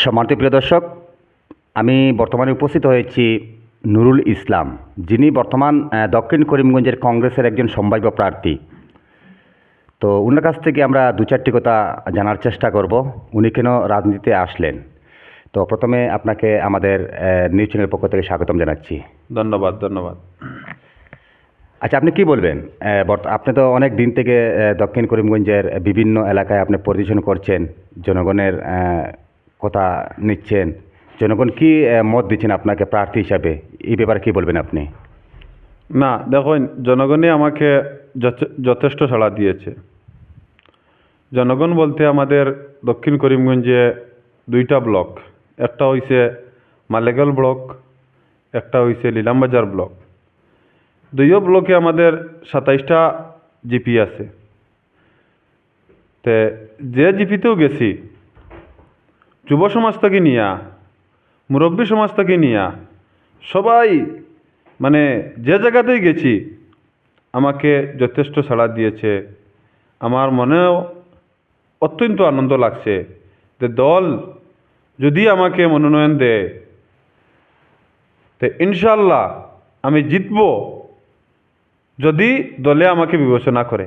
সম্মানিত প্রিয় দর্শক, আমি বর্তমানে উপস্থিত হয়েছি নুরুল ইসলাম, যিনি বর্তমান দক্ষিণ করিমগঞ্জের কংগ্রেসের একজন সম্ভাব্য প্রার্থী। তো ওনার কাছ থেকে আমরা দু চারটি কথা জানার চেষ্টা করব, উনি কেন রাজনীতিতে আসলেন। তো প্রথমে আপনাকে আমাদের নিউজ চ্যানেলের পক্ষ থেকে স্বাগতম জানাচ্ছি। ধন্যবাদ ধন্যবাদ। আচ্ছা, আপনি কি বলবেন? আপনি তো অনেক দিন থেকে দক্ষিণ করিমগঞ্জের বিভিন্ন এলাকায় আপনি পরিদর্শন করছেন, জনগণের কথা নিচ্ছেন, জনগণ কি মত দিচ্ছেন আপনাকে প্রার্থী হিসাবে, এই ব্যাপারে কি বলবেন আপনি? না, দেখুন, জনগণই আমাকে যথেষ্ট সাড়া দিয়েছে। জনগণ বলতে আমাদের দক্ষিণ করিমগঞ্জে দুইটা ব্লক, একটা হইছে মালেগাল ব্লক, একটা হইছে লিলামবাজার ব্লক। দুইও ব্লকে আমাদের 27টা জিপি আছে। তে যে জিপিতেও গেছি, যুব সমাজ থেকে নিয়া, মুরব্বী সমাজ থেকে নিয়া, সবাই মানে যে জায়গাতেই গেছি আমাকে যথেষ্ট সাড়া দিয়েছে। আমার মনেও অত্যন্ত আনন্দ লাগছে যে দল যদি আমাকে মনোনয়ন দেয় তো ইনশাল্লাহ আমি জিতব, যদি দলে আমাকে বিবেচনা করে।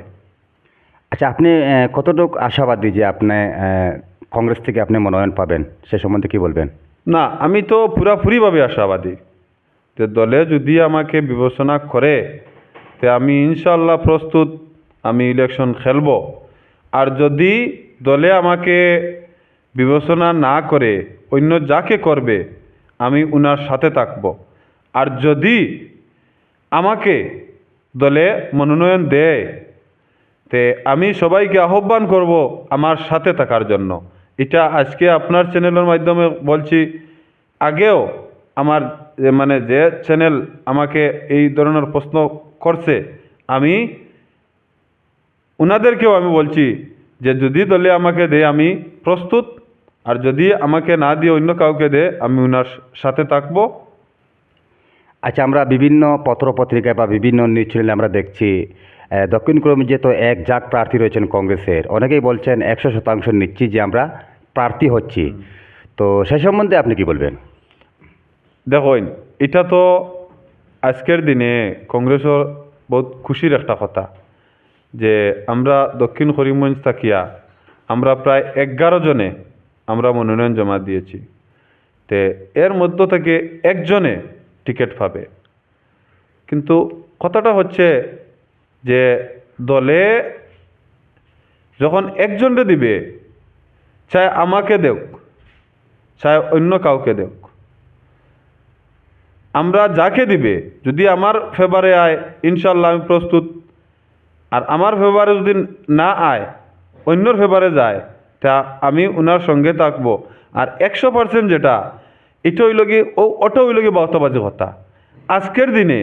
আচ্ছা, আপনি কতটুকু আশাবাদী যে আপনি কংগ্রেস থেকে আপনি মনোনয়ন পাবেন, সে সম্বন্ধে কি বলবেন? না, আমি তো পুরাপুরিভাবে আশাবাদী যে দলে যদি আমাকে বিবেচনা করে তো আমি ইনশাল্লাহ প্রস্তুত, আমি ইলেকশন খেলব। আর যদি দলে আমাকে বিবেচনা না করে অন্য যাকে করবে আমি উনার সাথে থাকব। আর যদি আমাকে দলে মনোনয়ন দেয় তে আমি সবাইকে আহ্বান করব আমার সাথে থাকার জন্য। এটা আজকে আপনার চ্যানেলের মাধ্যমে বলছি, আগেও আমার মানে যে চ্যানেল আমাকে এই ধরনের প্রশ্ন করছে, আমি ওনাদেরকেও আমি বলছি যে যদি দলে আমাকে দেয় আমি প্রস্তুত, আর যদি আমাকে না দিয়ে অন্য কাউকে দেয় আমি ওনার সাথে থাকব। আচ্ছা, আমরা বিভিন্ন পত্রপত্রিকায় বা বিভিন্ন নিউজ চ্যানেলে আমরা দেখছি দক্ষিণ করিমগঞ্জে তো এক জাক প্রার্থী রয়েছেন কংগ্রেসের, অনেকেই বলছেন 100% নিশ্চিত যে আমরা প্রার্থী হচ্ছি। তো সে সম্বন্ধে আপনি কি বলবেন? দেখুন, এটা তো আজকের দিনে কংগ্রেসের বহুত খুশির একটা কথা যে আমরা দক্ষিণ করিমগঞ্জ থাকিয়া আমরা প্রায় 11 জনে আমরা মনোনয়ন জমা দিয়েছি। তে এর মধ্য থেকে একজনে টিকিট পাবে। কিন্তু কথাটা হচ্ছে যে দলে যখন একজনকে দিবে, চাই আমাকে দেখ চাই অন্য কাউকে দেখ, আমরা যাকে দিবে যদি আমার ফেভারে আয় ইনশাল্লাহ আমি প্রস্তুত। আর আমার ফেভারে যদি না আয়, অন্যর ফেভারে যায়, তা আমি ওনার সঙ্গে থাকবো। আর 100% যেটা, এটা হইল কি ওটা হইল কি বাস্তবাজি কথা। আজকের দিনে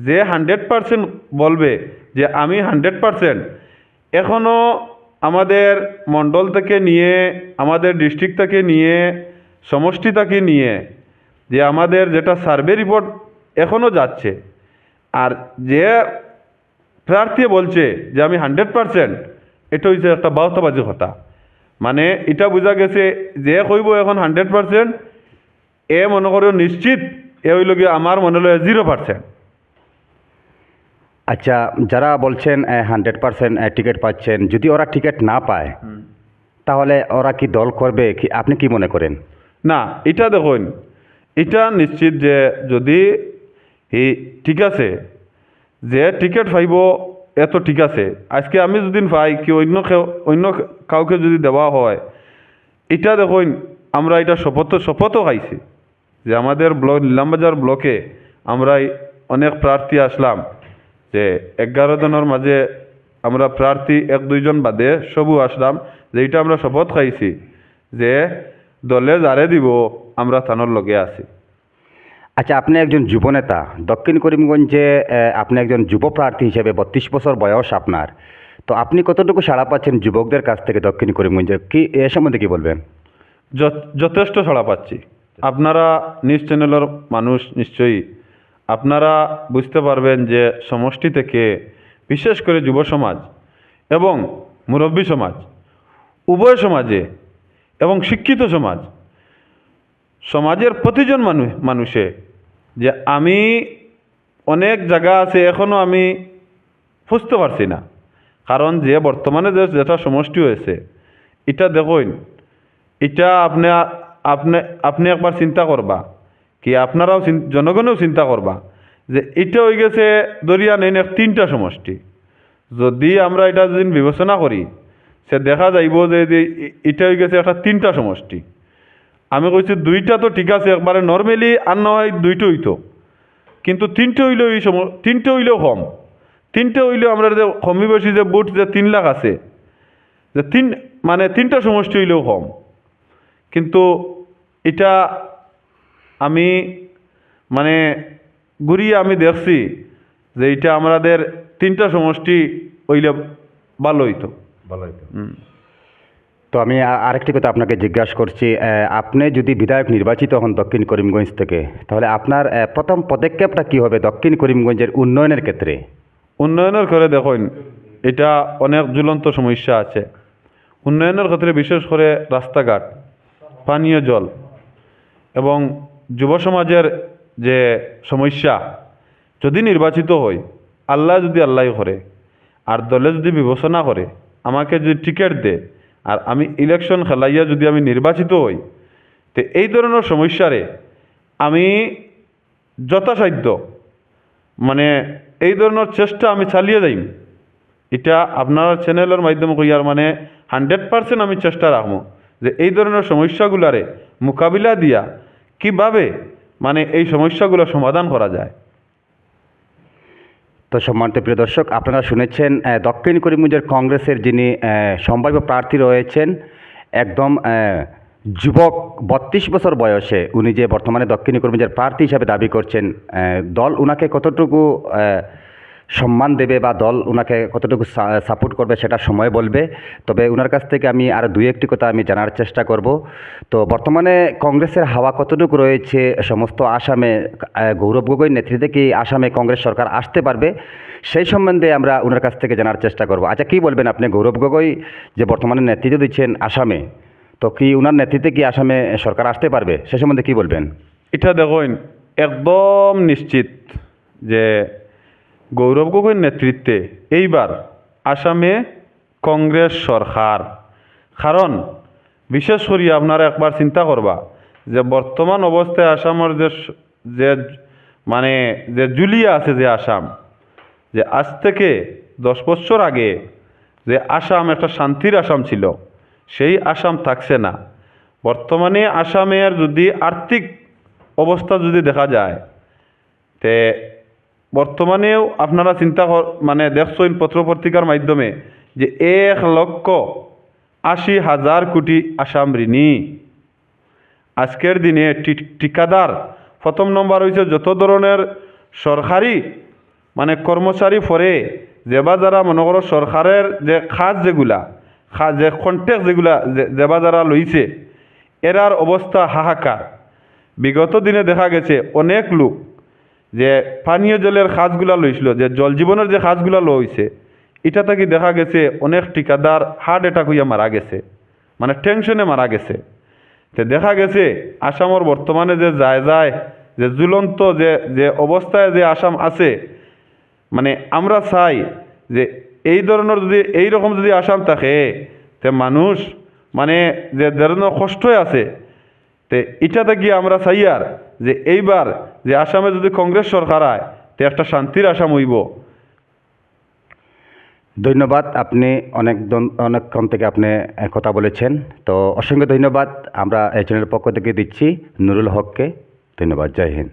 যে 100% বলবে যে আমি 100%, এখনও আমাদের মণ্ডল থেকে নিয়ে, আমাদের ডিস্ট্রিক্ট থেকে নিয়ে, সমষ্টি থেকে নিয়ে যে আমাদের যেটা সার্ভে রিপোর্ট এখনও যাচ্ছে, আর যে প্রার্থী বলছে যে আমি 100%, এটা হচ্ছে একটা বাস্তবাজি কথা। মানে এটা বোঝা গেছে যে কইব এখন 100%, এ মনে করো নিশ্চিত, এ হইল গিয়ে আমার মনে হয় 0%। আচ্ছা, যারা বলছেন 100% টিকিট পাচ্ছেন, যদি ওরা টিকিট না পায় তাহলে ওরা কি দল করবে, কি আপনি কি মনে করেন? না, এটা দেখুন, এটা নিশ্চিত যে যদি এই ঠিক আছে যে টিকিট পাইব, এত ঠিক আছে। আজকে আমি যদি পাই কি অন্য কাউকে যদি দেওয়া হয়, এটা দেখুন আমরা এটা শপথও খাইছি যে আমাদের ব্লক নিলামবাজার ব্লকে আমরা অনেক প্রার্থী আসলাম, যে 11 জনের মাঝে আমরা প্রার্থী 1-2 জন বাদে সবু আসলাম, যে এটা আমরা শপথ খাইছি যে দলে যারে দিব আমরা থানোর লগে আছি। আচ্ছা, আপনি একজন যুবনেতা, দক্ষিণ করিমগঞ্জে আপনি একজন যুব প্রার্থী হিসেবে 32 বছর বয়স আপনার। তো আপনি কতটুকু সাড়া পাচ্ছেন যুবকদের কাছ থেকে দক্ষিণ করিমগঞ্জে, কি এ সম্বন্ধে কি বলবেন? যথেষ্ট সাড়া পাচ্ছি। আপনারা নিউজ চ্যানেলের মানুষ, নিশ্চয়ই আপনারা বুঝতে পারবেন যে সমষ্টি থেকে বিশেষ করে যুব সমাজ এবং মুরব্বী সমাজ, উভয় সমাজে এবং শিক্ষিত সমাজ সমাজের প্রতিজন মানুষে যে আমি অনেক জায়গা আছে এখনও আমি বুঝতে পারছি না, কারণ যে বর্তমানে যেটা সমষ্টি হয়েছে এটা দেখুন, এটা আপনি একবার চিন্তা করবা, কি আপনারাও জনগণেও চিন্তা করবা যে এটা হয়ে গেছে দরিয়া নেন এক 3টা সমষ্টি। যদি আমরা এটা যদি বিবেচনা করি সে দেখা যাইব যে এটা হয়ে গেছে একটা 3টা সমষ্টি। আমি কইছি 2টা তো ঠিক আছে একবারে নর্মালি, আর না হয় 2টো হইতো, কিন্তু 3টে হইলেও 3টে হইলেও কম। 3টে হইলেও আমরা যে কমই বেশি যে বুট যে 3 লাখ আছে, যে 3টা সমষ্টি হইলেও কম। কিন্তু এটা আমি মানে ঘুরিয়ে আমি দেখছি যে এটা আমাদের 3টা সমষ্টি হইলে ভালো হইতো। তো আমি আরেকটি কথা আপনাকে জিজ্ঞাসা করছি, আপনি যদি বিধায়ক নির্বাচিত হন দক্ষিণ করিমগঞ্জ থেকে, তাহলে আপনার প্রথম পদক্ষেপটা কী হবে দক্ষিণ করিমগঞ্জের উন্নয়নের ক্ষেত্রে? উন্নয়নের করে দেখুন, এটা অনেক ঝুলন্ত সমস্যা আছে। উন্নয়নের ক্ষেত্রে বিশেষ করে রাস্তাঘাট, পানীয় জল এবং যুব সমাজের যে সমস্যা, যদি নির্বাচিত হই, যদি আল্লাহ করে আর দলে যদি বিবেচনা করে আমাকে যদি টিকিট দেয় আর আমি ইলেকশন খেলাইয়া যদি আমি নির্বাচিত হই, তো এই ধরনের সমস্যারে আমি যথাসাধ্য মানে এই ধরনের চেষ্টা আমি চালিয়ে যাই। এটা আপনার চ্যানেলের মাধ্যমে কইয়ার মানে 100% আমি চেষ্টা রাখবো যে এই ধরনের সমস্যাগুলারে মোকাবিলা দিয়া কিভাবে মানে এই সমস্যাগুলো সমাধান করা যায়। তো সম্মানিত প্রিয় দর্শক, আপনারা শুনেছেন দক্ষিণ করিমগঞ্জের কংগ্রেসের যিনি সম্ভাব্য প্রার্থী রয়েছেন, একদম যুবক, 32 বছর বয়সে উনি যে বর্তমানে দক্ষিণ করিমগঞ্জের প্রার্থী হিসাবে দাবি করছেন, দল উনাকে কতটুকু সম্মান দেবে বা দল উনাকে কতটুকু সাপোর্ট করবে সেটা সময় বলবে। তবে ওনার কাছ থেকে আমি আরও 2-1টি কথা আমি জানার চেষ্টা করব। তো বর্তমানে কংগ্রেসের হাওয়া কতটুকু রয়েছে সমস্ত আসামে, গৌরব গগৈর নেতৃত্বে কি আসামে কংগ্রেস সরকার আসতে পারবে, সেই সম্বন্ধে আমরা ওনার কাছ থেকে জানার চেষ্টা করব। আচ্ছা, কী বলবেন আপনি, গৌরব গগৈ যে বর্তমানে নেতৃত্ব দিচ্ছেন আসামে, তো কি ওনার নেতৃত্বে কি আসামে সরকার আসতে পারবে, সে সম্বন্ধে কী বলবেন? এটা দেখুন একদম নিশ্চিত যে গৌরব গগৈর নেতৃত্বে এইবার আসামে কংগ্রেস সরকার। কারণ বিশেষ করে আপনারা একবার চিন্তা করবা যে বর্তমান অবস্থায় আসামের যে মানে যে জুলিয়া আছে, যে আসাম, যে আজ থেকে 10 বছর আগে যে আসাম একটা শান্তির আসাম ছিল, সেই আসাম থাকছে না। বর্তমানে আসামের যদি আর্থিক অবস্থা যদি দেখা যায়, তে বর্তমানেও আপনারা চিন্তা মানে দেখছেন পত্রপত্রিকার মাধ্যমে যে 1,80,000 কোটি আসাম ঋণী। আজকের দিনে ঠিকাদার প্রথম নম্বর হয়েছে যত ধরনের সরকারি মানে কর্মচারী ফরে যেবা যারা মনে করো সরকারের যে খাত যেগুলা যে কন্ট্যাক্ট যেগুলা যেবা যারা লইছে, এরার অবস্থা হাহাকার। বিগত দিনে দেখা গেছে অনেক লোক যে পানীয় জলের খাতগুলা লইছিল, যে জল জীবনের যে খাতগুলা লইছে, এটা থেকে দেখা গেছে অনেক ঠিকাদার হার্ট অ্যাটাক হইয়া মারা গেছে, মানে টেনশনে মারা গেছে। তো দেখা গেছে আসামের বর্তমানে যে যায় যে ঝুলন্ত যে অবস্থায় যে আসাম আছে, মানে আমরা চাই যে এই ধরনের যদি এইরকম যদি আসাম থাকে, তে মানুষ মানে যে ধরনের কষ্টই আছে, তে এটা থেকে আমরা চাই আর যে এইবার যে আসামে যদি কংগ্রেস সরকার আয়, তে একটা শান্তির আসাম হইব। ধন্যবাদ, আপনি অনেকক্ষণ থেকে আপনি কথা বলেছেন। তো অসংখ্য ধন্যবাদ আমরা এই চ্যানেলের পক্ষ থেকে দিচ্ছি নুরুল হককে। ধন্যবাদ, জয় হিন্দ।